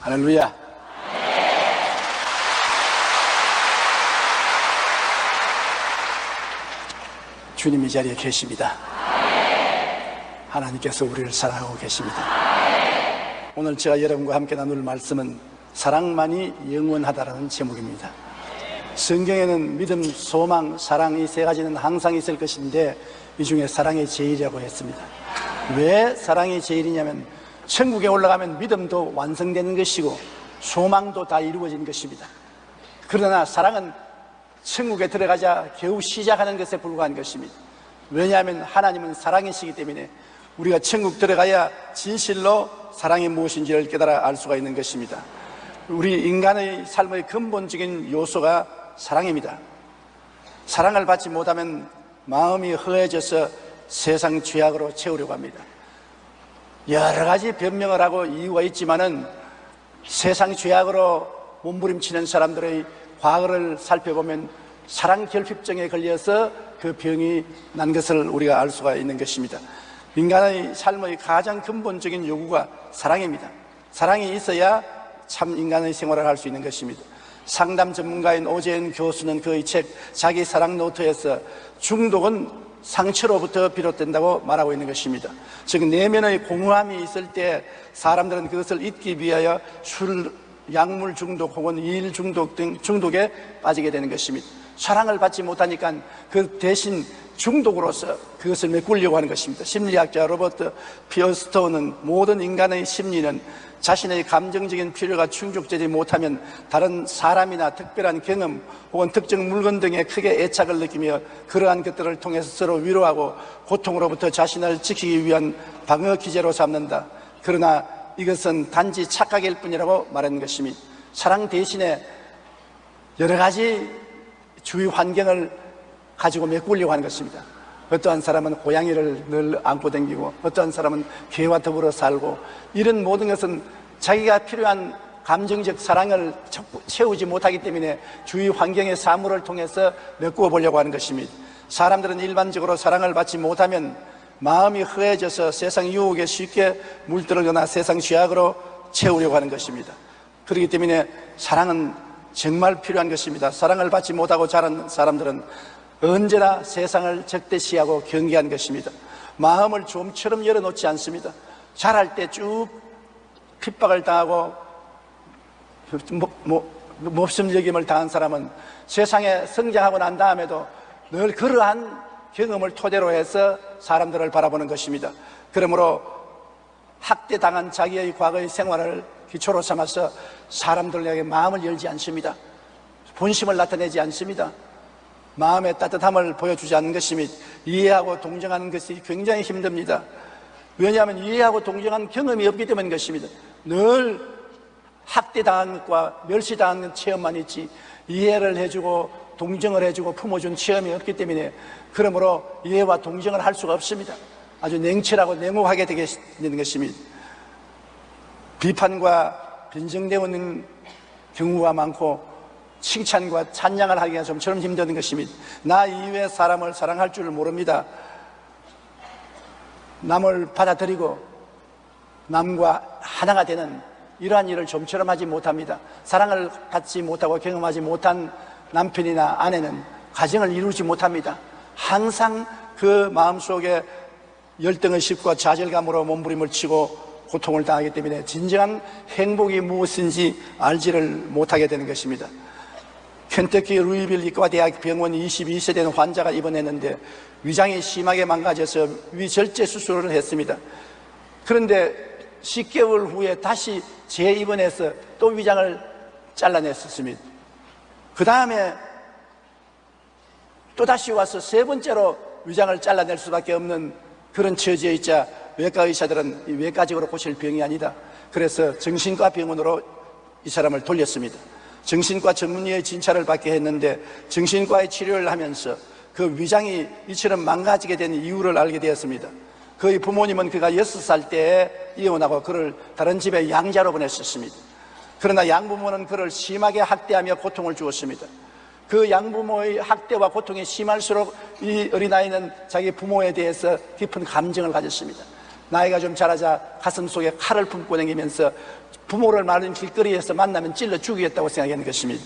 할렐루야. 주님 이 자리에 계십니다. 하나님께서 우리를 사랑하고 계십니다. 오늘 제가 여러분과 함께 나눌 말씀은 사랑만이 영원하다라는 제목입니다. 성경에는 믿음, 소망, 사랑 이 세 가지는 항상 있을 것인데 이 중에 사랑이 제일이라고 했습니다. 왜 사랑이 제일이냐면 천국에 올라가면 믿음도 완성되는 것이고 소망도 다 이루어진 것입니다. 그러나 사랑은 천국에 들어가자 겨우 시작하는 것에 불과한 것입니다. 왜냐하면 하나님은 사랑이시기 때문에 우리가 천국 들어가야 진실로 사랑이 무엇인지를 깨달아 알 수가 있는 것입니다. 우리 인간의 삶의 근본적인 요소가 사랑입니다. 사랑을 받지 못하면 마음이 허해져서 세상 죄악으로 채우려고 합니다. 여러 가지 변명을 하고 이유가 있지만은 세상 죄악으로 몸부림치는 사람들의 과거를 살펴보면 사랑 결핍증에 걸려서 그 병이 난 것을 우리가 알 수가 있는 것입니다. 인간의 삶의 가장 근본적인 요구가 사랑입니다. 사랑이 있어야 참 인간의 생활을 할 수 있는 것입니다. 상담 전문가인 오재현 교수는 그의 책 자기 사랑 노트에서 중독은 상처로부터 비롯된다고 말하고 있는 것입니다. 즉 내면의 공허함이 있을 때 사람들은 그것을 잊기 위하여 술, 약물 중독 혹은 일 중독 등 중독에 빠지게 되는 것입니다. 사랑을 받지 못하니까 그 대신 중독으로서 그것을 메꾸려고 하는 것입니다. 심리학자 로버트 피어스토는 모든 인간의 심리는 자신의 감정적인 필요가 충족되지 못하면 다른 사람이나 특별한 경험 혹은 특정 물건 등에 크게 애착을 느끼며 그러한 것들을 통해서 서로 위로하고 고통으로부터 자신을 지키기 위한 방어 기제로 삼는다. 그러나 이것은 단지 착각일 뿐이라고 말하는 것입니다. 사랑 대신에 여러 가지 주위 환경을 가지고 메꾸려고 하는 것입니다. 어떠한 사람은 고양이를 늘 안고 다니고 어떠한 사람은 개와 더불어 살고 이런 모든 것은 자기가 필요한 감정적 사랑을 채우지 못하기 때문에 주위 환경의 사물을 통해서 메꾸어 보려고 하는 것입니다. 사람들은 일반적으로 사랑을 받지 못하면 마음이 허해져서 세상 유혹에 쉽게 물들거나 세상 죄악으로 채우려고 하는 것입니다. 그렇기 때문에 사랑은 정말 필요한 것입니다. 사랑을 받지 못하고 자란 사람들은 언제나 세상을 적대시하고 경계한 것입니다. 마음을 좀처럼 열어놓지 않습니다. 자랄 때 쭉 핍박을 당하고 몹쓸 여김을 당한 사람은 세상에 성장하고 난 다음에도 늘 그러한 경험을 토대로 해서 사람들을 바라보는 것입니다. 그러므로 학대당한 자기의 과거의 생활을 기초로 삼아서 사람들에게 마음을 열지 않습니다. 본심을 나타내지 않습니다. 마음의 따뜻함을 보여주지 않는 것입니다. 이해하고 동정하는 것이 굉장히 힘듭니다. 왜냐하면 이해하고 동정한 경험이 없기 때문인 것입니다. 늘 학대당한 것과 멸시당한 체험만 있지 이해를 해주고 동정을 해주고 품어준 체험이 없기 때문에 그러므로 이해와 동정을 할 수가 없습니다. 아주 냉철하고 냉혹하게 되게 되는 것입니다. 비판과 빈정대는 경우가 많고 칭찬과 찬양을 하기가 좀처럼 힘든 것입니다. 나 이외의 사람을 사랑할 줄 모릅니다. 남을 받아들이고 남과 하나가 되는 이러한 일을 좀처럼 하지 못합니다. 사랑을 받지 못하고 경험하지 못한 남편이나 아내는 가정을 이루지 못합니다. 항상 그 마음속에 열등의 심과 좌절감으로 몸부림을 치고 고통을 당하기 때문에 진정한 행복이 무엇인지 알지를 못하게 되는 것입니다. 켄터키 루이빌 이과대학 병원 22세 된 환자가 입원했는데 위장이 심하게 망가져서 위절제 수술을 했습니다. 그런데 10개월 후에 다시 재입원해서 또 위장을 잘라냈었습니다. 그 다음에 또 다시 와서 세 번째로 위장을 잘라낼 수밖에 없는 그런 처지에 있자 외과 의사들은 이 외과적으로 고칠 병이 아니다. 그래서 정신과 병원으로 이 사람을 돌렸습니다. 정신과 전문의의 진찰을 받게 했는데 정신과의 치료를 하면서 그 위장이 이처럼 망가지게 된 이유를 알게 되었습니다. 그의 부모님은 그가 6살 때에 이혼하고 그를 다른 집에 양자로 보냈었습니다. 그러나 양부모는 그를 심하게 학대하며 고통을 주었습니다. 그 양부모의 학대와 고통이 심할수록 이 어린아이는 자기 부모에 대해서 깊은 감정을 가졌습니다. 나이가 좀 자라자 가슴 속에 칼을 품고 다니면서 부모를 마른 길거리에서 만나면 찔러 죽이겠다고 생각하는 것입니다.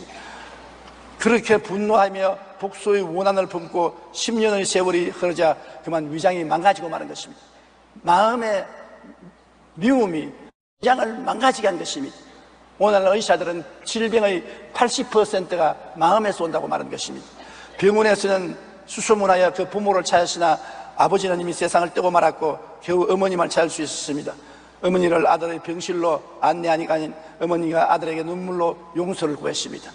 그렇게 분노하며 복수의 원한을 품고 10년의 세월이 흐르자 그만 위장이 망가지고 마는 것입니다. 마음의 미움이 위장을 망가지게 한 것입니다. 오늘 의사들은 질병의 80%가 마음에서 온다고 말하는 것입니다. 병원에서는 수소문하여 그 부모를 찾으시나 아버지는 이미 세상을 뜨고 말았고 겨우 어머니만 찾을 수 있었습니다. 어머니를 아들의 병실로 안내하니까 어머니가 아들에게 눈물로 용서를 구했습니다.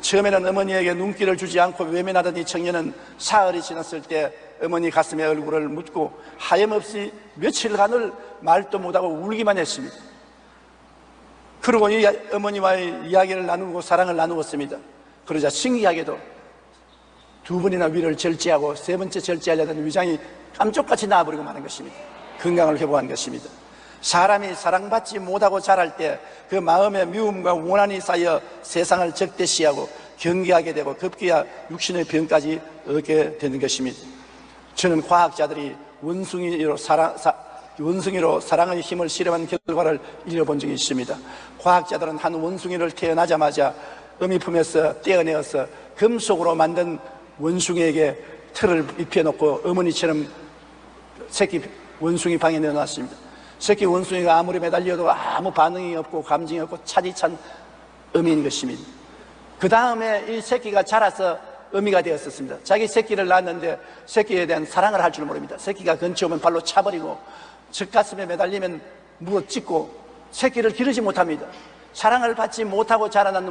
처음에는 어머니에게 눈길을 주지 않고 외면하던 이 청년은 사흘이 지났을 때 어머니 가슴에 얼굴을 묻고 하염없이 며칠간을 말도 못하고 울기만 했습니다. 그리고 이 어머니와의 이야기를 나누고 사랑을 나누었습니다. 그러자 신기하게도 두 번이나 위를 절제하고 세 번째 절제하려던 위장이 깜짝같이 나와버리고 마는 것입니다. 건강을 회복한 것입니다. 사람이 사랑받지 못하고 자랄 때 그 마음의 미움과 원한이 쌓여 세상을 적대시하고 경계하게 되고 급기야 육신의 병까지 얻게 되는 것입니다. 저는 과학자들이 원숭이로 사랑의 힘을 실험한 결과를 읽어본 적이 있습니다. 과학자들은 한 원숭이를 태어나자마자 어미 품에서 떼어내어서 금속으로 만든 원숭이에게 틀을 입혀놓고 어머니처럼 새끼 원숭이 방에 넣어놨습니다. 새끼 원숭이가 아무리 매달려도 아무 반응이 없고 감정이 없고 차디찬 어미인 것입니다. 그 다음에 이 새끼가 자라서 어미가 되었었습니다. 자기 새끼를 낳았는데 새끼에 대한 사랑을 할 줄 모릅니다. 새끼가 근처 오면 발로 차버리고 젖가슴에 매달리면 물어 찢고 새끼를 기르지 못합니다. 사랑을 받지 못하고 자라난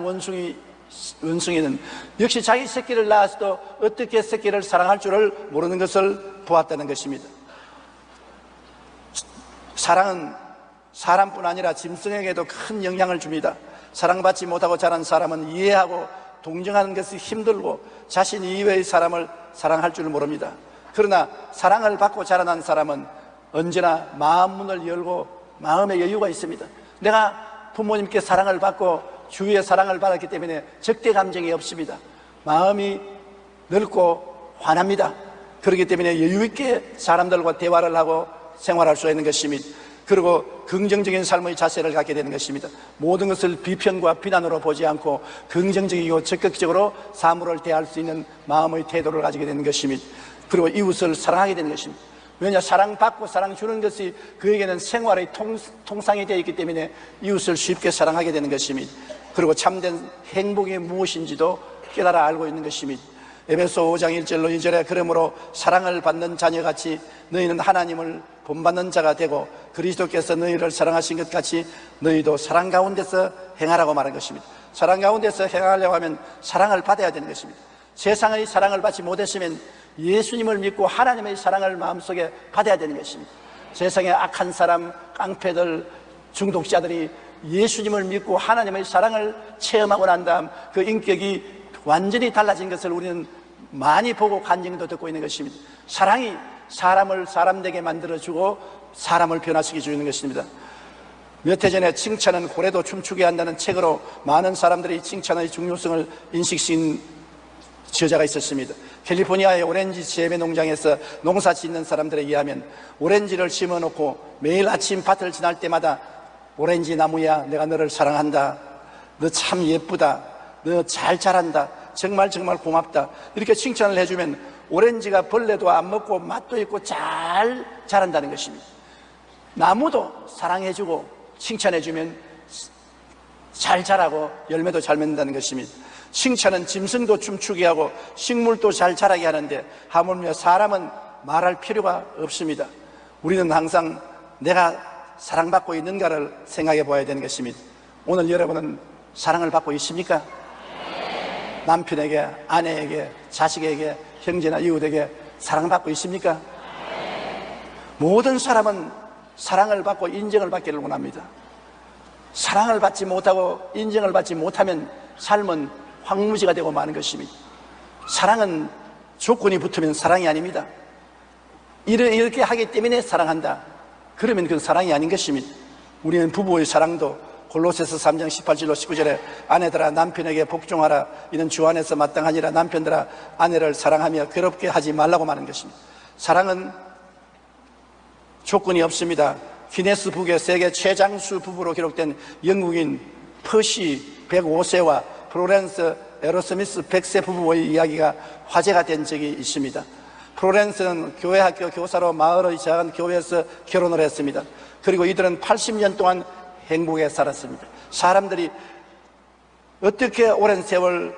원숭이는 역시 자기 새끼를 낳았어도 어떻게 새끼를 사랑할 줄을 모르는 것을 보았다는 것입니다. 사랑은 사람뿐 아니라 짐승에게도 큰 영향을 줍니다. 사랑받지 못하고 자란 사람은 이해하고 동정하는 것이 힘들고 자신 이외의 사람을 사랑할 줄 모릅니다. 그러나 사랑을 받고 자라난 사람은 언제나 마음 문을 열고 마음의 여유가 있습니다. 내가 부모님께 사랑을 받고 주위의 사랑을 받았기 때문에 적대 감정이 없습니다. 마음이 넓고 환합니다. 그렇기 때문에 여유 있게 사람들과 대화를 하고 생활할 수 있는 것입니다. 그리고 긍정적인 삶의 자세를 갖게 되는 것입니다. 모든 것을 비평과 비난으로 보지 않고 긍정적이고 적극적으로 사물을 대할 수 있는 마음의 태도를 가지게 되는 것입니다. 그리고 이웃을 사랑하게 되는 것입니다. 왜냐, 사랑받고 사랑 주는 것이 그에게는 생활의 통상이 되어 있기 때문에 이웃을 쉽게 사랑하게 되는 것입니다. 그리고 참된 행복이 무엇인지도 깨달아 알고 있는 것입니다. 에베소 5장 1절로 2절에 그러므로 사랑을 받는 자녀같이 너희는 하나님을 본받는 자가 되고 그리스도께서 너희를 사랑하신 것 같이 너희도 사랑 가운데서 행하라고 말한 것입니다. 사랑 가운데서 행하려고 하면 사랑을 받아야 되는 것입니다. 세상의 사랑을 받지 못했으면 예수님을 믿고 하나님의 사랑을 마음속에 받아야 되는 것입니다. 세상의 악한 사람, 깡패들, 중독자들이 예수님을 믿고 하나님의 사랑을 체험하고 난 다음 그 인격이 완전히 달라진 것을 우리는 많이 보고 간증도 듣고 있는 것입니다. 사랑이 사람을 사람되게 만들어주고 사람을 변화시켜 주는 것입니다. 몇 해 전에 칭찬은 고래도 춤추게 한다는 책으로 많은 사람들이 칭찬의 중요성을 인식시킨 저자가 있었습니다. 캘리포니아의 오렌지 재배 농장에서 농사 짓는 사람들에 의하면 오렌지를 심어놓고 매일 아침 밭을 지날 때마다 오렌지 나무야, 내가 너를 사랑한다. 너 참 예쁘다. 너 잘 자란다. 정말 고맙다. 이렇게 칭찬을 해주면 오렌지가 벌레도 안 먹고 맛도 있고 잘 자란다는 것입니다. 나무도 사랑해주고 칭찬해주면 잘 자라고 열매도 잘 맺는다는 것입니다. 칭찬은 짐승도 춤추게 하고 식물도 잘 자라게 하는데 하물며 사람은 말할 필요가 없습니다. 우리는 항상 내가 사랑받고 있는가를 생각해 보아야 되는 것입니다. 오늘 여러분은 사랑을 받고 있습니까? 남편에게, 아내에게, 자식에게, 형제나 이웃에게 사랑받고 있습니까? 모든 사람은 사랑을 받고 인정을 받기를 원합니다. 사랑을 받지 못하고 인정을 받지 못하면 삶은 황무지가 되고 마는 것입니다. 사랑은 조건이 붙으면 사랑이 아닙니다. 이렇게 하기 때문에 사랑한다. 그러면 그건 사랑이 아닌 것입니다. 우리는 부부의 사랑도 골로새서 3장 18절로 19절에 아내들아 남편에게 복종하라. 이는 주 안에서 마땅하니라. 남편들아 아내를 사랑하며 괴롭게 하지 말라고 말하는 것입니다. 사랑은 조건이 없습니다. 기네스 북의 세계 최장수 부부로 기록된 영국인 퍼시 105세와 플로렌스 에로스미스 100세 부부의 이야기가 화제가 된 적이 있습니다. 플로렌스는 교회학교 교사로 마을의 작은 교회에서 결혼을 했습니다. 그리고 이들은 80년 동안 행복에 살았습니다. 사람들이 어떻게 오랜 세월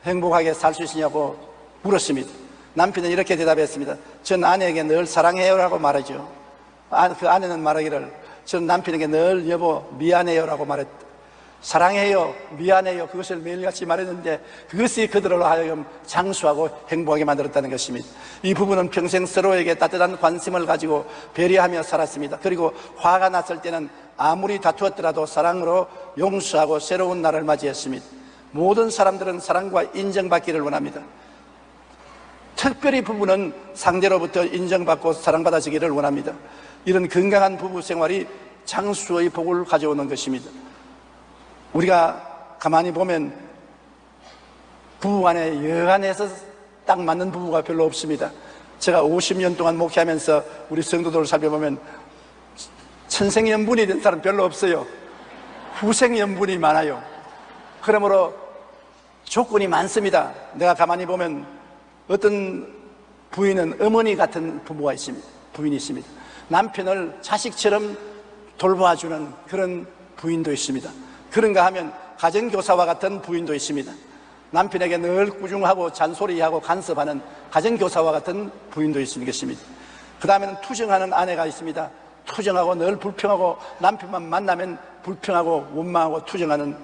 행복하게 살 수 있느냐고 물었습니다. 남편은 이렇게 대답했습니다. 전 아내에게 늘 사랑해요라고 말하죠. 그 아내는 말하기를 전 남편에게 늘 여보 미안해요라고 말했다. 사랑해요, 미안해요, 그것을 매일같이 말했는데 그것이 그들로 하여금 장수하고 행복하게 만들었다는 것입니다. 이 부부는 평생 서로에게 따뜻한 관심을 가지고 배려하며 살았습니다. 그리고 화가 났을 때는 아무리 다투었더라도 사랑으로 용서하고 새로운 날을 맞이했습니다. 모든 사람들은 사랑과 인정받기를 원합니다. 특별히 부부는 상대로부터 인정받고 사랑받아지기를 원합니다. 이런 건강한 부부 생활이 장수의 복을 가져오는 것입니다. 우리가 가만히 보면 부부간에 여간해서 딱 맞는 부부가 별로 없습니다. 제가 50년 동안 목회하면서 우리 성도들을 살펴보면 천생연분이 된 사람 별로 없어요. 후생연분이 많아요. 그러므로 조건이 많습니다. 내가 가만히 보면 어떤 부인은 어머니 같은 부부가 있습니다. 부인이 있습니다. 남편을 자식처럼 돌봐주는 그런 부인도 있습니다. 그런가 하면 가정교사와 같은 부인도 있습니다. 남편에게 늘 꾸중하고 잔소리하고 간섭하는 가정교사와 같은 부인도 있습니다. 그 다음에는 투정하는 아내가 있습니다. 투정하고 늘 불평하고 남편만 만나면 불평하고 원망하고 투정하는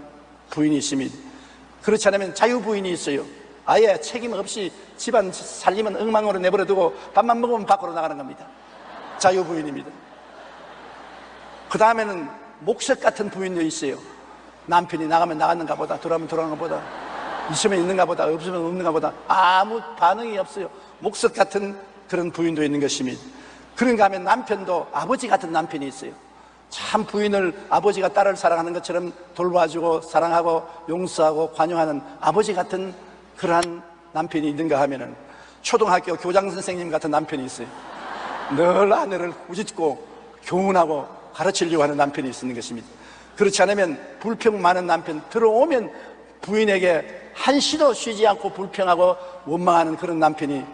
부인이 있습니다. 그렇지 않으면 자유부인이 있어요. 아예 책임 없이 집안 살림은 엉망으로 내버려두고 밥만 먹으면 밖으로 나가는 겁니다. 자유부인입니다. 그 다음에는 목석 같은 부인도 있어요. 남편이 나가면 나갔는가 보다, 들어가면 들어가는가 보다, 있으면 있는가 보다, 없으면 없는가 보다 아무 반응이 없어요. 목석 같은 그런 부인도 있는 것입니다. 그런가 하면 남편도 아버지 같은 남편이 있어요. 참 부인을 아버지가 딸을 사랑하는 것처럼 돌봐주고 사랑하고 용서하고 관용하는 아버지 같은 그러한 남편이 있는가 하면은 초등학교 교장 선생님 같은 남편이 있어요. 늘 아내를 꾸짖고 교훈하고 가르치려고 하는 남편이 있는 것입니다. 그렇지 않으면 불평 많은 남편, 들어오면 부인에게 한시도 쉬지 않고 불평하고 원망하는 그런 남편이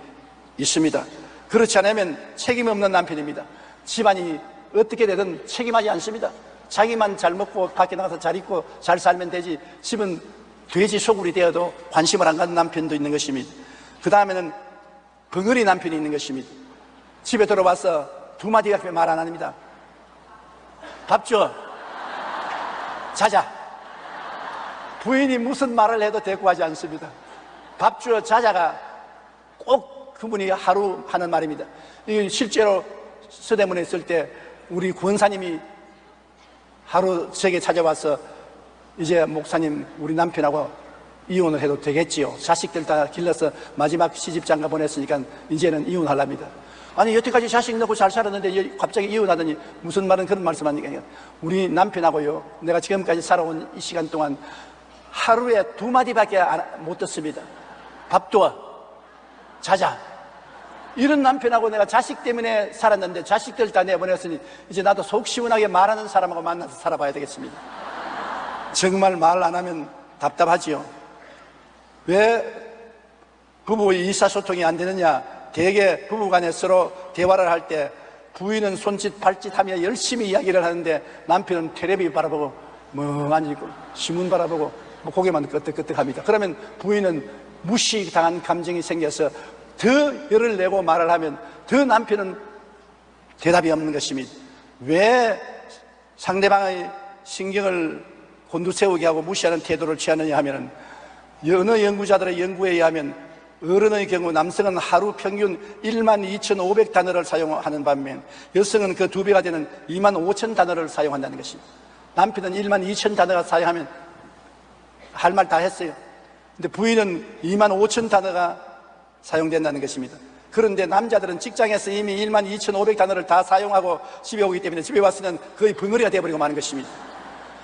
있습니다. 그렇지 않으면 책임 없는 남편입니다. 집안이 어떻게 되든 책임하지 않습니다. 자기만 잘 먹고 밖에 나가서 잘 입고 잘 살면 되지, 집은 돼지 소굴이 되어도 관심을 안 갖는 남편도 있는 것입니다. 그 다음에는 벙어리 남편이 있는 것입니다. 집에 들어와서 두 마디 밖에 말 안 합니다. 밥 줘, 자자. 부인이 무슨 말을 해도 대꾸하지 않습니다. 밥 줘, 자자가 꼭 그분이 하루 하는 말입니다. 이 실제로 서대문에 있을 때 우리 권사님이 하루 제게 찾아와서 이제 목사님 우리 남편하고 이혼을 해도 되겠지요. 자식들 다 길러서 마지막 시집장가 보냈으니까 이제는 이혼하랍니다. 아니 여태까지 자식 낳고 잘 살았는데 갑자기 이혼하더니 무슨 말은 그런 말씀하니까 우리 남편하고요, 내가 지금까지 살아온 이 시간 동안 하루에 두 마디밖에 못 듣습니다. 밥 둬, 자자. 이런 남편하고 내가 자식 때문에 살았는데 자식들 다 내보냈으니 이제 나도 속 시원하게 말하는 사람하고 만나서 살아봐야 되겠습니다. 정말 말 안 하면 답답하지요. 왜 부부 의사소통이 안 되느냐? 대개 부부간에 서로 대화를 할 때 부인은 손짓 발짓 하며 열심히 이야기를 하는데 남편은 텔레비 바라보고 멍하니 있고 신문 바라보고 고개만 끄덕끄덕합니다. 그러면 부인은 무시당한 감정이 생겨서 더 열을 내고 말을 하면 더 남편은 대답이 없는 것입니다. 왜 상대방의 신경을 곤두세우게 하고 무시하는 태도를 취하느냐 하면, 어느 연구자들의 연구에 의하면 어른의 경우 남성은 하루 평균 12,500단어를 사용하는 반면 여성은 그 2배가 되는 25,000단어를 사용한다는 것입니다. 남편은 12,000단어가 사용하면 할 말 다 했어요. 근데 부인은 25,000단어가 사용된다는 것입니다. 그런데 남자들은 직장에서 이미 12,500단어를 다 사용하고 집에 오기 때문에 집에 왔으면 거의 벙어리가 되어버리고 마는 것입니다.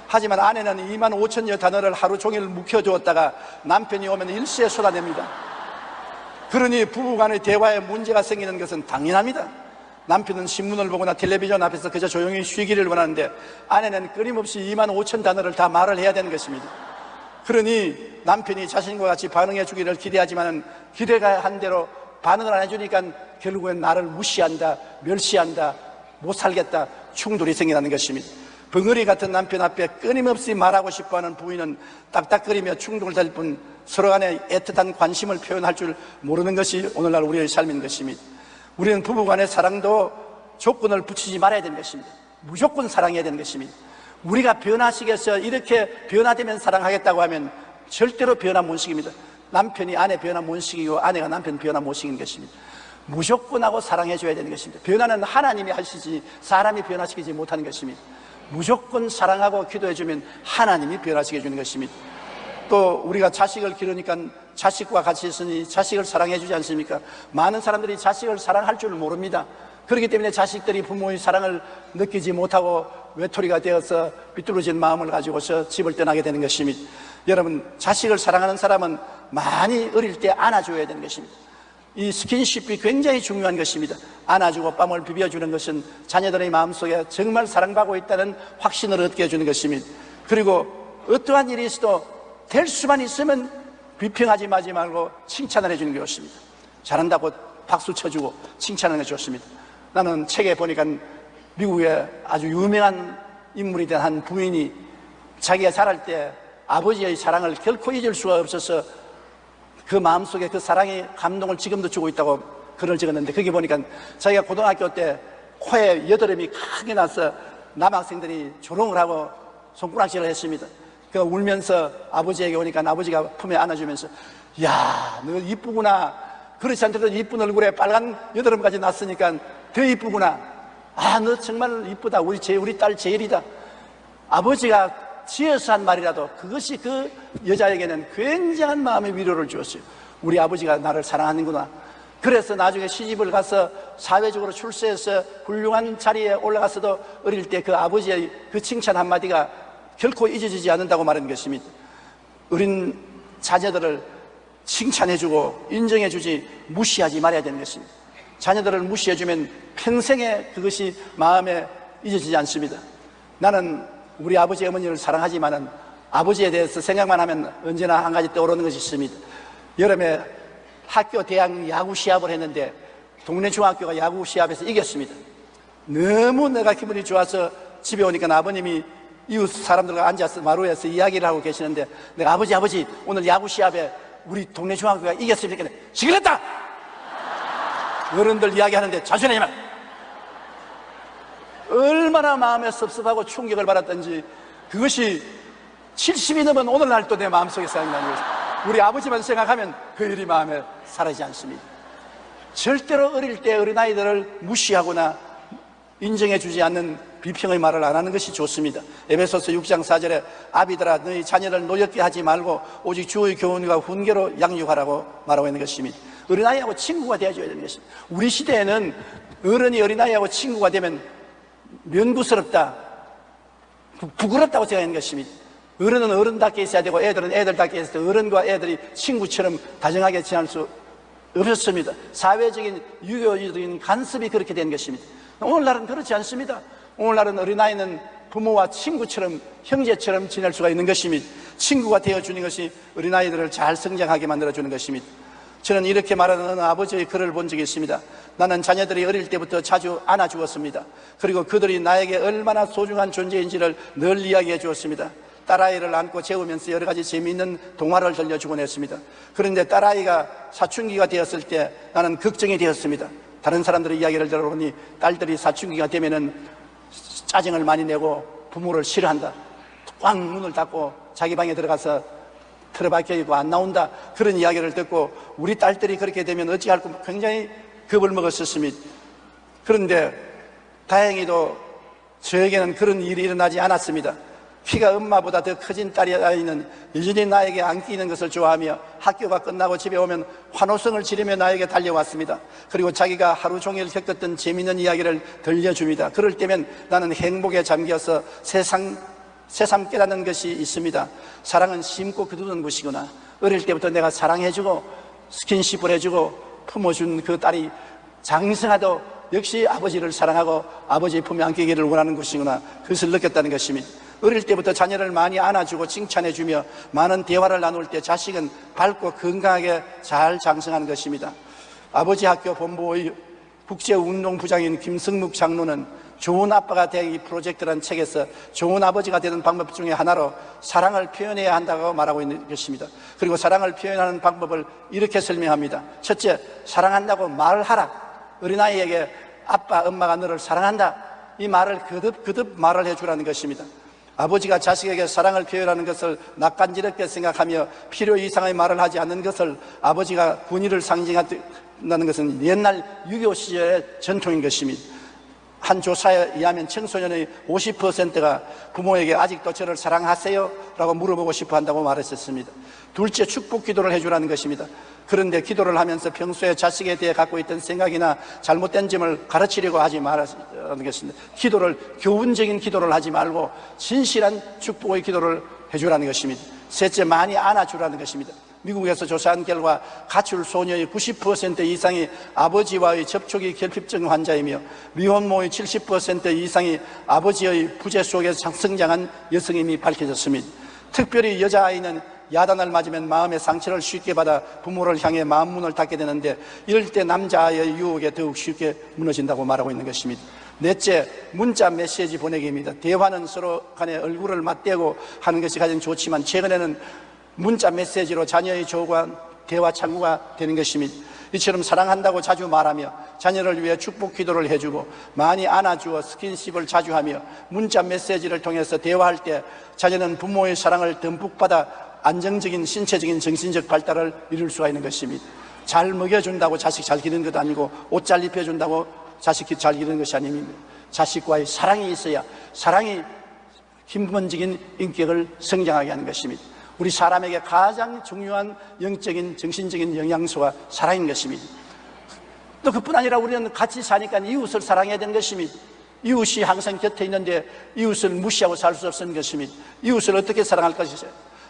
하지만 아내는 25,000여 단어를 하루 종일 묵혀주었다가 남편이 오면 일시에 쏟아냅니다. 그러니 부부간의 대화에 문제가 생기는 것은 당연합니다. 남편은 신문을 보거나 텔레비전 앞에서 그저 조용히 쉬기를 원하는데 아내는 끊임없이 2만 5천 단어를 다 말을 해야 되는 것입니다. 그러니 남편이 자신과 같이 반응해 주기를 기대하지만 기대가 한 대로 반응을 안 해주니까 결국엔 나를 무시한다, 멸시한다, 못 살겠다, 충돌이 생겨나는 것입니다. 벙어리 같은 남편 앞에 끊임없이 말하고 싶어하는 부인은 딱딱거리며 충돌될 뿐 서로 간에 애틋한 관심을 표현할 줄 모르는 것이 오늘날 우리의 삶인 것입니다. 우리는 부부간의 사랑도 조건을 붙이지 말아야 되는 것입니다. 무조건 사랑해야 되는 것입니다. 우리가 변화식에서 이렇게 변화되면 사랑하겠다고 하면 절대로 변화 못 시킵니다. 남편이 아내 변화 못 시키고 아내가 남편 변화 못 시키는 것입니다. 무조건 하고 사랑해 줘야 되는 것입니다. 변화는 하나님이 하시지 사람이 변화시키지 못하는 것입니다. 무조건 사랑하고 기도해 주면 하나님이 변화시켜 주는 것입니다. 또 우리가 자식을 기르니까 자식과 같이 있으니 자식을 사랑해 주지 않습니까? 많은 사람들이 자식을 사랑할 줄 모릅니다. 그렇기 때문에 자식들이 부모의 사랑을 느끼지 못하고 외톨이가 되어서 비뚤어진 마음을 가지고서 집을 떠나게 되는 것입니다. 여러분, 자식을 사랑하는 사람은 많이 어릴 때 안아줘야 되는 것입니다. 이 스킨십이 굉장히 중요한 것입니다. 안아주고 뺨을 비벼주는 것은 자녀들의 마음속에 정말 사랑받고 있다는 확신을 얻게 해주는 것입니다. 그리고 어떠한 일이 있어도 될 수만 있으면 비평하지 마지 말고 칭찬을 해주는 게 좋습니다. 잘한다고 박수 쳐주고 칭찬을 해줬습니다. 나는 책에 보니까 미국의 아주 유명한 인물이 된 한 부인이 자기가 자랄 때 아버지의 사랑을 결코 잊을 수가 없어서 그 마음속에 그 사랑의 감동을 지금도 주고 있다고 글을 적었는데, 거기 보니까 자기가 고등학교 때 코에 여드름이 크게 나서 남학생들이 조롱을 하고 손가락질을 했습니다. 그 울면서 아버지에게 오니까 아버지가 품에 안아주면서 야, 너 이쁘구나. 그렇지 않더라도 이쁜 얼굴에 빨간 여드름까지 났으니까 더 이쁘구나. 아, 너 정말 이쁘다. 우리 딸 제일이다. 아버지가 지어서 한 말이라도 그것이 그 여자에게는 굉장한 마음의 위로를 주었어요. 우리 아버지가 나를 사랑하는구나. 그래서 나중에 시집을 가서 사회적으로 출세해서 훌륭한 자리에 올라가서도 어릴 때 그 아버지의 그 칭찬 한마디가 결코 잊어지지 않는다고 말하는 것입니다. 어린 자녀들을 칭찬해주고 인정해주지 무시하지 말아야 되는 것입니다. 자녀들을 무시해주면 평생에 그것이 마음에 잊어지지 않습니다. 나는 우리 아버지 어머니를 사랑하지만은 아버지에 대해서 생각만 하면 언제나 한 가지 떠오르는 것이 있습니다. 여름에 학교 대학 야구 시합을 했는데 동네 중학교가 야구 시합에서 이겼습니다. 너무 내가 기분이 좋아서 집에 오니까 아버님이 이웃 사람들과 앉아서 마루에서 이야기를 하고 계시는데 내가 아버지 오늘 야구 시합에 우리 동네 중학교가 이겼습니까? 시끄럽다! 어른들 이야기하는데 자신의 말. 얼마나 마음에 섭섭하고 충격을 받았던지 그것이 70이 넘은 오늘날도 내 마음속에 생각나는 것입니다. 우리 아버지만 생각하면 그 일이 마음에 사라지지 않습니다. 절대로 어릴 때 어린아이들을 무시하거나 인정해주지 않는 비평의 말을 안 하는 것이 좋습니다. 에베소서 6장 4절에 아비들아 너희 자녀를 노엽게 하지 말고 오직 주의 교훈과 훈계로 양육하라고 말하고 있는 것입니다. 어린아이하고 친구가 되어줘야 되는 것입니다. 우리 시대에는 어른이 어린아이하고 친구가 되면 면구스럽다, 부끄럽다고 생각하는 것입니다. 어른은 어른답게 있어야 되고 애들은 애들답게 있어야 되고 어른과 애들이 친구처럼 다정하게 지낼 수 없었습니다. 사회적인 유교적인 간섭이 그렇게 된 것입니다. 오늘날은 그렇지 않습니다. 오늘날은 어린아이는 부모와 친구처럼 형제처럼 지낼 수가 있는 것입니다. 친구가 되어주는 것이 어린아이들을 잘 성장하게 만들어주는 것입니다. 저는 이렇게 말하는 어느 아버지의 글을 본 적이 있습니다. 나는 자녀들이 어릴 때부터 자주 안아주었습니다. 그리고 그들이 나에게 얼마나 소중한 존재인지를 늘 이야기해 주었습니다. 딸아이를 안고 재우면서 여러 가지 재미있는 동화를 들려주곤 했습니다. 그런데 딸아이가 사춘기가 되었을 때 나는 걱정이 되었습니다. 다른 사람들의 이야기를 들어보니 딸들이 사춘기가 되면은 짜증을 많이 내고 부모를 싫어한다. 꽉 문을 닫고 자기 방에 들어가서 틀어박혀 있고 안 나온다. 그런 이야기를 듣고 우리 딸들이 그렇게 되면 어찌할까 굉장히 겁을 먹었었습니다. 그런데 다행히도 저에게는 그런 일이 일어나지 않았습니다. 키가 엄마보다 더 커진 딸아이는 여전히 나에게 안기는 것을 좋아하며 학교가 끝나고 집에 오면 환호성을 지르며 나에게 달려왔습니다. 그리고 자기가 하루 종일 겪었던 재미있는 이야기를 들려줍니다. 그럴 때면 나는 행복에 잠겨서 새삼 깨닫는 것이 있습니다. 사랑은 심고 거두는 것이구나. 어릴 때부터 내가 사랑해주고 스킨십을 해주고 품어준 그 딸이 장성하도 역시 아버지를 사랑하고 아버지의 품에 안기기를 원하는 것이구나, 그것을 느꼈다는 것입니다. 어릴 때부터 자녀를 많이 안아주고 칭찬해주며 많은 대화를 나눌 때 자식은 밝고 건강하게 잘 장성하는 것입니다. 아버지 학교 본부의 국제운동부장인 김성묵 장로는 좋은 아빠가 되기 프로젝트라는 책에서 좋은 아버지가 되는 방법 중에 하나로 사랑을 표현해야 한다고 말하고 있는 것입니다. 그리고 사랑을 표현하는 방법을 이렇게 설명합니다. 첫째, 사랑한다고 말하라. 어린아이에게 아빠, 엄마가 너를 사랑한다, 이 말을 거듭 말을 해주라는 것입니다. 아버지가 자식에게 사랑을 표현하는 것을 낯간지럽게 생각하며 필요 이상의 말을 하지 않는 것을 아버지가 군의를 상징한다는 것은 옛날 6.25 시절의 전통인 것입니다. 한 조사에 의하면 청소년의 50%가 부모에게 아직도 저를 사랑하세요? 라고 물어보고 싶어 한다고 말했었습니다. 둘째, 축복 기도를 해주라는 것입니다. 그런데 기도를 하면서 평소에 자식에 대해 갖고 있던 생각이나 잘못된 점을 가르치려고 하지 말라는 것입니다. 교훈적인 기도를 하지 말고 진실한 축복의 기도를 해주라는 것입니다. 셋째, 많이 안아주라는 것입니다. 미국에서 조사한 결과 가출 소녀의 90% 이상이 아버지와의 접촉이 결핍증 환자이며 미혼모의 70% 이상이 아버지의 부재 속에서 성장한 여성임이 밝혀졌습니다. 특별히 여자아이는 야단을 맞으면 마음의 상처를 쉽게 받아 부모를 향해 마음 문을 닫게 되는데, 이럴 때 남자아이의 유혹에 더욱 쉽게 무너진다고 말하고 있는 것입니다. 넷째, 문자 메시지 보내기입니다. 대화는 서로 간에 얼굴을 맞대고 하는 것이 가장 좋지만 최근에는 문자 메시지로 자녀의 조우가 대화 창구가 되는 것입니다. 이처럼 사랑한다고 자주 말하며 자녀를 위해 축복 기도를 해주고 많이 안아주어 스킨십을 자주 하며 문자 메시지를 통해서 대화할 때 자녀는 부모의 사랑을 듬뿍 받아 안정적인 신체적인 정신적 발달을 이룰 수가 있는 것입니다. 잘 먹여준다고 자식 잘 기르는 것도 아니고 옷 잘 입혀준다고 자식 잘 기르는 것이 아닙니다. 자식과의 사랑이 있어야 사랑이 근본적인 인격을 성장하게 하는 것입니다. 우리 사람에게 가장 중요한 영적인 정신적인 영양소가 사랑인 것입니다. 또 그뿐 아니라 우리는 같이 사니까 이웃을 사랑해야 되는 것입니다. 이웃이 항상 곁에 있는데 이웃을 무시하고 살 수 없는 것입니다. 이웃을 어떻게 사랑할 것이죠?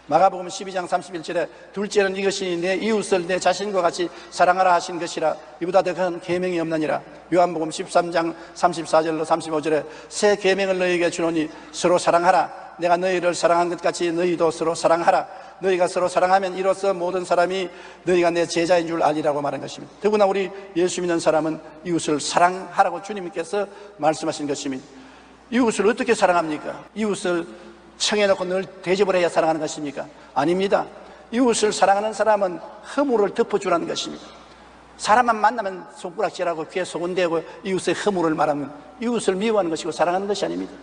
마가복음 12장 31절에 둘째는 이것이 내 이웃을 내 자신과 같이 사랑하라 하신 것이라, 이보다 더 큰 계명이 없느니라. 요한복음 13장 34절로 35절에 새 계명을 너희에게 주노니 서로 사랑하라. 내가 너희를 사랑한 것 같이 너희도 서로 사랑하라. 너희가 서로 사랑하면 이로써 모든 사람이 너희가 내 제자인 줄 알리라고 말한 것입니다. 더구나 우리 예수 믿는 사람은 이웃을 사랑하라고 주님께서 말씀하신 것입니다. 이웃을 어떻게 사랑합니까? 이웃을 청해놓고 늘 대접을 해야 사랑하는 것입니까? 아닙니다. 이웃을 사랑하는 사람은 허물을 덮어주라는 것입니다. 사람만 만나면 손가락질하고 귀에 소곤대고 이웃의 허물을 말하면 이웃을 미워하는 것이고 사랑하는 것이 아닙니다.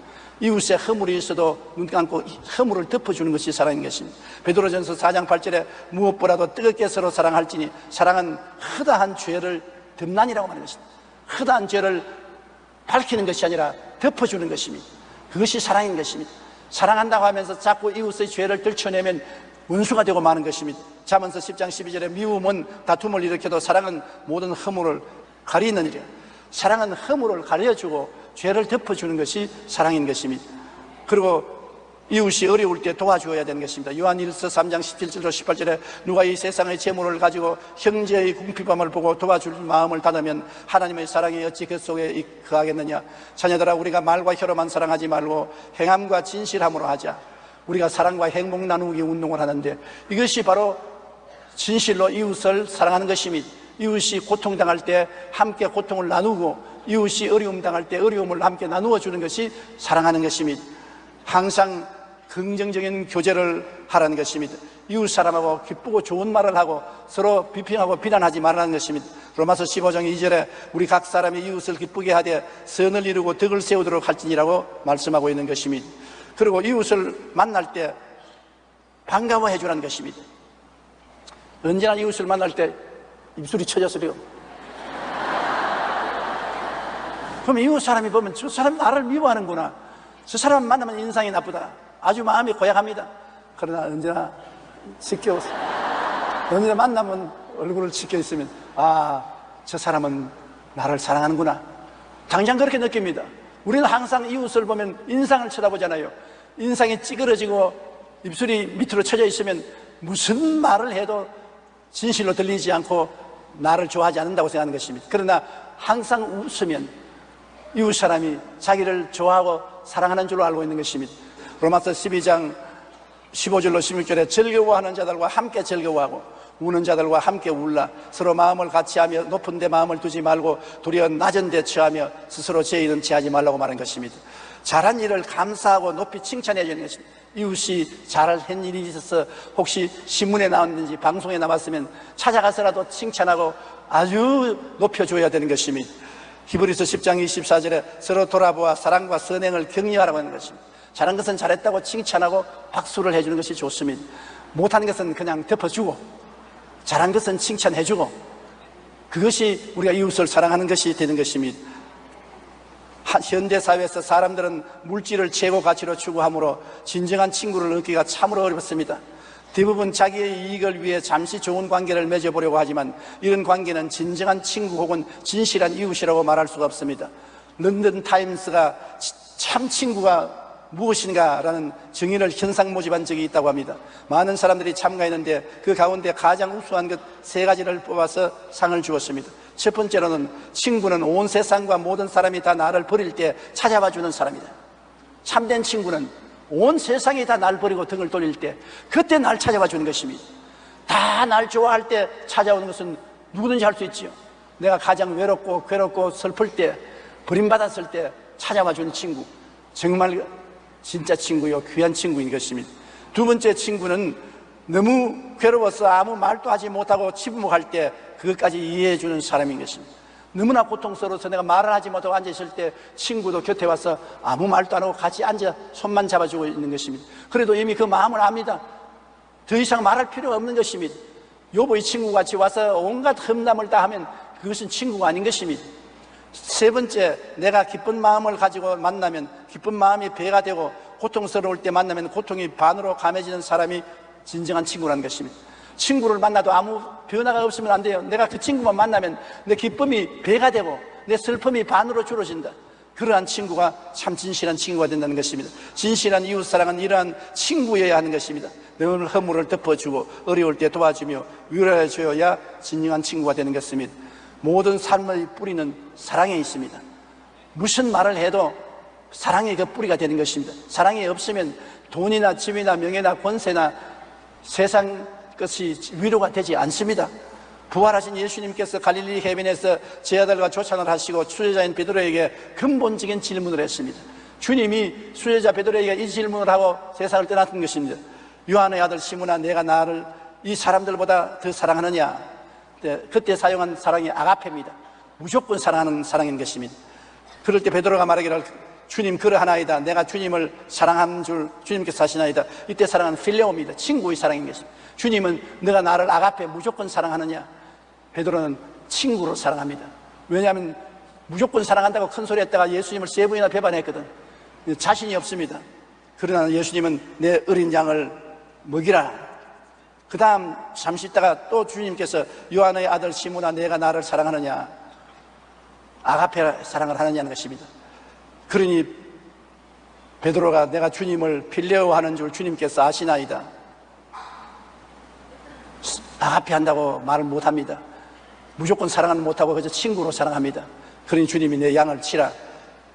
이웃의 허물이 있어도 눈 감고 허물을 덮어주는 것이 사랑인 것입니다. 베드로전서 4장 8절에 무엇보다도 뜨겁게 서로 사랑할지니 사랑은 허다한 죄를 덮난이라고 말하는 것입니다. 허다한 죄를 밝히는 것이 아니라 덮어주는 것입니다. 그것이 사랑인 것입니다. 사랑한다고 하면서 자꾸 이웃의 죄를 들춰내면 원수가 되고 마는 것입니다. 잠언서 10장 12절에 미움은 다툼을 일으켜도 사랑은 모든 허물을 가리느니라. 사랑은 허물을 가려주고 죄를 덮어주는 것이 사랑인 것입니다. 그리고 이웃이 어려울 때 도와주어야 되는 것입니다. 요한일서 3장 17절로 18절에 누가 이 세상의 재물을 가지고 형제의 궁핍함을 보고 도와줄 마음을 닫으면 하나님의 사랑이 어찌 그 속에 거하겠느냐. 자녀들아, 우리가 말과 혀로만 사랑하지 말고 행함과 진실함으로 하자. 우리가 사랑과 행복 나누기 운동을 하는데 이것이 바로 진실로 이웃을 사랑하는 것입니다. 이웃이 고통당할 때 함께 고통을 나누고 이웃이 어려움 당할 때 어려움을 함께 나누어 주는 것이 사랑하는 것입니다. 항상 긍정적인 교제를 하라는 것입니다. 이웃 사람하고 기쁘고 좋은 말을 하고 서로 비평하고 비난하지 말라는 것입니다. 로마서 15장 2절에 우리 각 사람이 이웃을 기쁘게 하되 선을 이루고 덕을 세우도록 할지니라고 말씀하고 있는 것입니다. 그리고 이웃을 만날 때 반가워해 주라는 것입니다. 언제나 이웃을 만날 때 입술이 쳐졌으려. 그럼 이웃 사람이 보면 저 사람이 나를 미워하는구나, 저 사람 만나면 인상이 나쁘다, 아주 마음이 고약합니다. 그러나 언제나 지켜서 언제나 만나면 얼굴을 지켜 있으면 저 사람은 나를 사랑하는구나, 당장 그렇게 느낍니다. 우리는 항상 이웃을 보면 인상을 쳐다보잖아요. 인상이 찌그러지고 입술이 밑으로 쳐져 있으면 무슨 말을 해도 진실로 들리지 않고 나를 좋아하지 않는다고 생각하는 것입니다. 그러나 항상 웃으면 이웃 사람이 자기를 좋아하고 사랑하는 줄로 알고 있는 것입니다. 로마서 12장 15절로 16절에 즐거워하는 자들과 함께 즐거워하고 우는 자들과 함께 울라. 서로 마음을 같이하며 높은 데 마음을 두지 말고 도리어 낮은 데 처하며 스스로 죄의는 취하지 말라고 말한 것입니다. 잘한 일을 감사하고 높이 칭찬해 주는 것입니다. 이웃이 잘한 일이 있어서 혹시 신문에 나왔는지 방송에 나왔으면 찾아가서라도 칭찬하고 아주 높여줘야 되는 것입니다. 히브리서 10장 24절에 서로 돌아보아 사랑과 선행을 격려하라고 하는 것입니다. 잘한 것은 잘했다고 칭찬하고 박수를 해주는 것이 좋습니다. 못한 것은 그냥 덮어주고 잘한 것은 칭찬해주고 그것이 우리가 이웃을 사랑하는 것이 되는 것입니다. 현대사회에서 사람들은 물질을 최고 가치로 추구하므로 진정한 친구를 얻기가 참으로 어렵습니다. 대부분 자기의 이익을 위해 잠시 좋은 관계를 맺어보려고 하지만 이런 관계는 진정한 친구 혹은 진실한 이웃이라고 말할 수가 없습니다. 런던 타임스가 참 친구가 무엇인가 라는 정의를 현상 모집한 적이 있다고 합니다. 많은 사람들이 참가했는데 그 가운데 가장 우수한 것 3가지를 뽑아서 상을 주었습니다. 첫 번째로는 친구는 온 세상과 모든 사람이 다 나를 버릴 때 찾아와 주는 사람이다. 참된 친구는 온 세상이 다 날 버리고 등을 돌릴 때 그때 날 찾아와 주는 것입니다. 다 날 좋아할 때 찾아오는 것은 누구든지 할 수 있지요. 내가 가장 외롭고 괴롭고 슬플 때 버림받았을 때 찾아와 주는 친구, 정말 진짜 친구요 귀한 친구인 것입니다. 두 번째 친구는 너무 괴로워서 아무 말도 하지 못하고 침묵할 때 그것까지 이해해 주는 사람인 것입니다. 너무나 고통스러워서 내가 말을 하지 못하고 앉아있을 때 친구도 곁에 와서 아무 말도 안 하고 같이 앉아 손만 잡아주고 있는 것입니다. 그래도 이미 그 마음을 압니다. 더 이상 말할 필요가 없는 것입니다. 여보, 이 친구같이 와서 온갖 험담을 다 하면 그것은 친구가 아닌 것입니다. 세 번째, 내가 기쁜 마음을 가지고 만나면 기쁜 마음이 배가 되고 고통스러울 때 만나면 고통이 반으로 감해지는 사람이 진정한 친구라는 것입니다. 친구를 만나도 아무 변화가 없으면 안 돼요. 내가 그 친구만 만나면 내 기쁨이 배가 되고 내 슬픔이 반으로 줄어진다. 그러한 친구가 참 진실한 친구가 된다는 것입니다. 진실한 이웃사랑은 이러한 친구여야 하는 것입니다. 늘 허물을 덮어주고 어려울 때 도와주며 위로해줘야 진정한 친구가 되는 것입니다. 모든 삶의 뿌리는 사랑에 있습니다. 무슨 말을 해도 사랑이 그 뿌리가 되는 것입니다. 사랑이 없으면 돈이나 집이나 명예나 권세나 세상 것이 위로가 되지 않습니다. 부활하신 예수님께서 갈릴리 해변에서 제자들과 조찬을 하시고 수제자인 베드로에게 근본적인 질문을 했습니다. 주님이 수제자 베드로에게 이 질문을 하고 세상을 떠났던 것입니다. 요한의 아들 시몬아, 내가 나를 이 사람들보다 더 사랑하느냐? 그때 사용한 사랑이 아가페입니다. 무조건 사랑하는 사랑인 것입니다. 그럴 때 베드로가 말하기를 주님 그러하나이다. 내가 주님을 사랑한 줄 주님께서 하시나이다. 이때 사랑은 필레오입니다. 친구의 사랑인 것입니다. 주님은 너가 나를 아가페 무조건 사랑하느냐? 베드로는 친구로 사랑합니다. 왜냐하면 무조건 사랑한다고 큰 소리 했다가 예수님을 3번이나 배반했거든. 자신이 없습니다. 그러나 예수님은 내 어린 양을 먹이라. 그 다음 잠시 있다가 또 주님께서 요한의 아들 시몬아, 내가 나를 사랑하느냐? 아가페 사랑을 하느냐는 것입니다. 그러니 베드로가 내가 주님을 필레오 하는 줄 주님께서 아시나이다. 아가페 한다고 말을 못합니다. 무조건 사랑은 못하고 그저 친구로 사랑합니다. 그러니 주님이 내 양을 치라.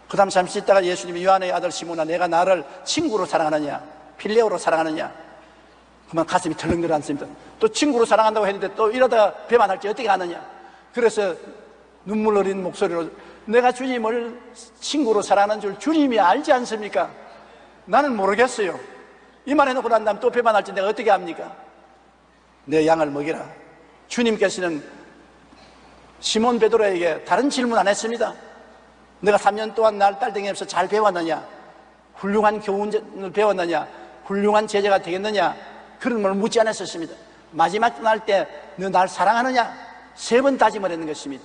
그 다음 잠시 있다가 예수님이 요한의 아들 시몬아, 내가 나를 친구로 사랑하느냐? 필레오로 사랑하느냐? 그만 가슴이 덜렁덜렁 않습니다. 또 친구로 사랑한다고 했는데 또 이러다가 배반할지 어떻게 하느냐? 그래서 눈물 어린 목소리로 내가 주님을 친구로 사랑하는 줄 주님이 알지 않습니까? 나는 모르겠어요. 이 말 해놓고 난 다음 또 배반할지 내가 어떻게 합니까? 내 양을 먹이라. 주님께서는 시몬 베드로에게 다른 질문 안 했습니다. 내가 3년 동안 날 딸댕이에서 잘 배웠느냐? 훌륭한 교훈을 배웠느냐? 훌륭한 제자가 되겠느냐? 그런 걸 묻지 않았었습니다. 마지막 날 때 너 날 사랑하느냐? 3번 다짐을 했는 것입니다.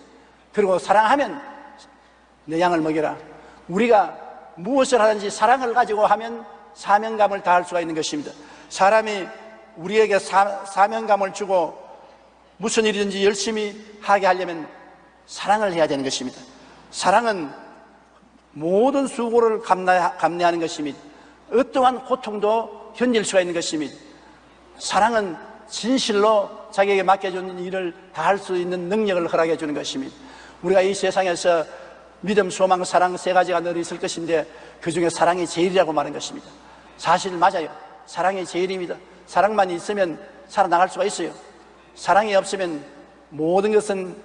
그리고 사랑하면 내 양을 먹여라. 우리가 무엇을 하든지 사랑을 가지고 하면 사명감을 다할 수가 있는 것입니다. 사람이 우리에게 사명감을 주고 무슨 일이든지 열심히 하게 하려면 사랑을 해야 되는 것입니다. 사랑은 모든 수고를 감내하는 것입니다. 어떠한 고통도 견딜 수가 있는 것입니다. 사랑은 진실로 자기에게 맡겨준 일을 다 할 수 있는 능력을 허락해 주는 것입니다. 우리가 이 세상에서 믿음, 소망, 사랑 세 가지가 늘 있을 것인데 그 중에 사랑이 제일이라고 말한 것입니다. 사실 맞아요. 사랑이 제일입니다. 사랑만 있으면 살아나갈 수가 있어요. 사랑이 없으면 모든 것은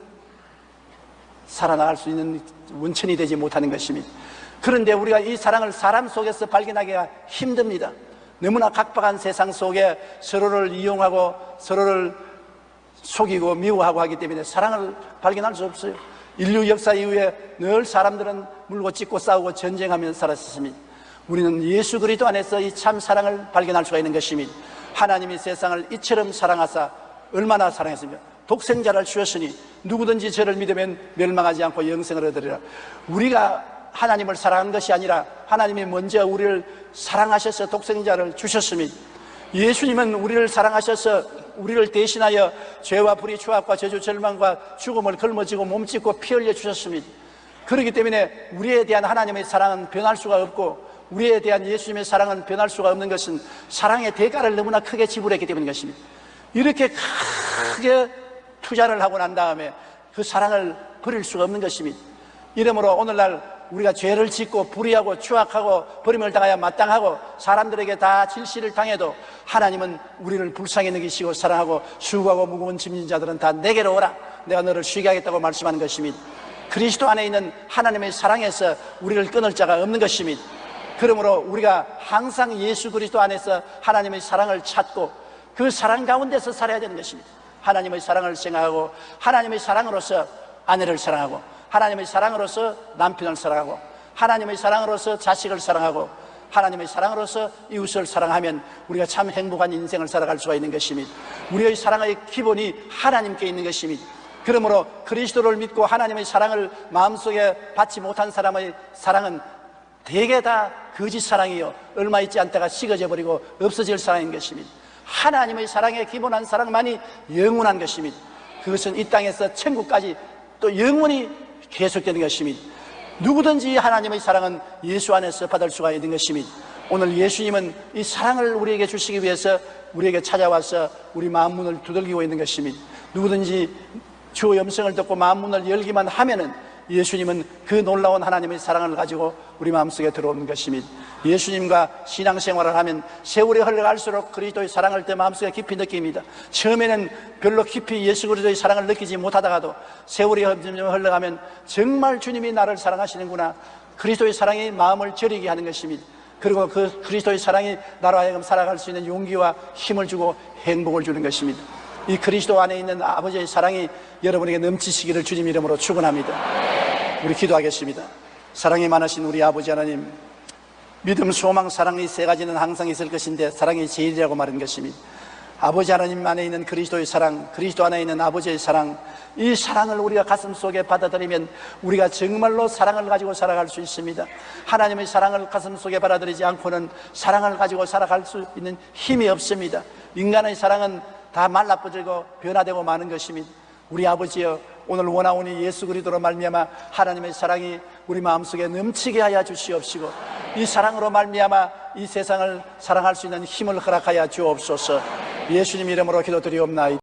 살아나갈 수 있는 원천이 되지 못하는 것입니다. 그런데 우리가 이 사랑을 사람 속에서 발견하기가 힘듭니다. 너무나 각박한 세상 속에 서로를 이용하고 서로를 속이고 미워하고 하기 때문에 사랑을 발견할 수 없어요. 인류 역사 이후에 늘 사람들은 물고 찢고 싸우고 전쟁하며 살았습니다. 우리는 예수 그리스도 안에서 이 참 사랑을 발견할 수가 있는 것입니다. 하나님이 세상을 이처럼 사랑하사 얼마나 사랑했습니까? 독생자를 주셨으니 누구든지 저를 믿으면 멸망하지 않고 영생을 얻으리라. 우리가 하나님을 사랑한 것이 아니라 하나님이 먼저 우리를 사랑하셔서 독생자를 주셨습니다. 예수님은 우리를 사랑하셔서 우리를 대신하여 죄와 불의, 추악과 저주, 절망과 죽음을 걸머지고 몸짓고 피 흘려 주셨습니다. 그렇기 때문에 우리에 대한 하나님의 사랑은 변할 수가 없고 우리에 대한 예수님의 사랑은 변할 수가 없는 것은 사랑의 대가를 너무나 크게 지불했기 때문인 것입니다. 이렇게 크게 투자를 하고 난 다음에 그 사랑을 버릴 수가 없는 것입니다. 이러므로 오늘날 우리가 죄를 짓고 불의하고 추악하고 버림을 당하여 마땅하고 사람들에게 다 질시를 당해도 하나님은 우리를 불쌍히 여기시고 사랑하고 수고하고 무거운 짐진 자들은 다 내게로 오라, 내가 너를 쉬게 하겠다고 말씀하는 것입니다. 그리스도 안에 있는 하나님의 사랑에서 우리를 끊을 자가 없는 것입니다. 그러므로 우리가 항상 예수 그리스도 안에서 하나님의 사랑을 찾고 그 사랑 가운데서 살아야 되는 것입니다. 하나님의 사랑을 생각하고 하나님의 사랑으로서 아내를 사랑하고 하나님의 사랑으로서 남편을 사랑하고 하나님의 사랑으로서 자식을 사랑하고 하나님의 사랑으로서 이웃을 사랑하면 우리가 참 행복한 인생을 살아갈 수가 있는 것입니다. 우리의 사랑의 기본이 하나님께 있는 것입니다. 그러므로 그리스도를 믿고 하나님의 사랑을 마음속에 받지 못한 사람의 사랑은 대개 다 거짓 사랑이요 얼마 있지 않다가 식어져 버리고 없어질 사랑인 것입니다. 하나님의 사랑에 기본한 사랑만이 영원한 것입니다. 그것은 이 땅에서 천국까지 또 영원히 계속되는 것입니다. 누구든지 하나님의 사랑은 예수 안에서 받을 수가 있는 것입니다. 오늘 예수님은 이 사랑을 우리에게 주시기 위해서 우리에게 찾아와서 우리 마음 문을 두들기고 있는 것입니다. 누구든지 주의 음성을 듣고 마음 문을 열기만 하면은 예수님은 그 놀라운 하나님의 사랑을 가지고 우리 마음속에 들어오는 것입니다. 예수님과 신앙생활을 하면 세월이 흘러갈수록 그리스도의 사랑을 내 마음속에 깊이 느낍니다. 처음에는 별로 깊이 예수 그리스도의 사랑을 느끼지 못하다가도 세월이 흘러가면 정말 주님이 나를 사랑하시는구나, 그리스도의 사랑이 마음을 저리게 하는 것입니다. 그리고 그 그리스도의 사랑이 나로 하여금 살아갈 수 있는 용기와 힘을 주고 행복을 주는 것입니다. 이 그리스도 안에 있는 아버지의 사랑이 여러분에게 넘치시기를 주님 이름으로 축원합니다. 우리 기도하겠습니다. 사랑이 많으신 우리 아버지 하나님, 믿음, 소망, 사랑 이 세 가지는 항상 있을 것인데 사랑이 제일이라고 말한 것입니다. 아버지 하나님 안에 있는 그리스도의 사랑, 그리스도 안에 있는 아버지의 사랑, 이 사랑을 우리가 가슴 속에 받아들이면 우리가 정말로 사랑을 가지고 살아갈 수 있습니다. 하나님의 사랑을 가슴 속에 받아들이지 않고는 사랑을 가지고 살아갈 수 있는 힘이 없습니다. 인간의 사랑은 다 말라빠지고 변화되고 마는 것입니다. 우리 아버지여, 오늘 원하오니 예수 그리스도로 말미암아 하나님의 사랑이 우리 마음속에 넘치게 하여 주시옵시고 이 사랑으로 말미암아 이 세상을 사랑할 수 있는 힘을 허락하여 주옵소서. 예수님 이름으로 기도드리옵나이다.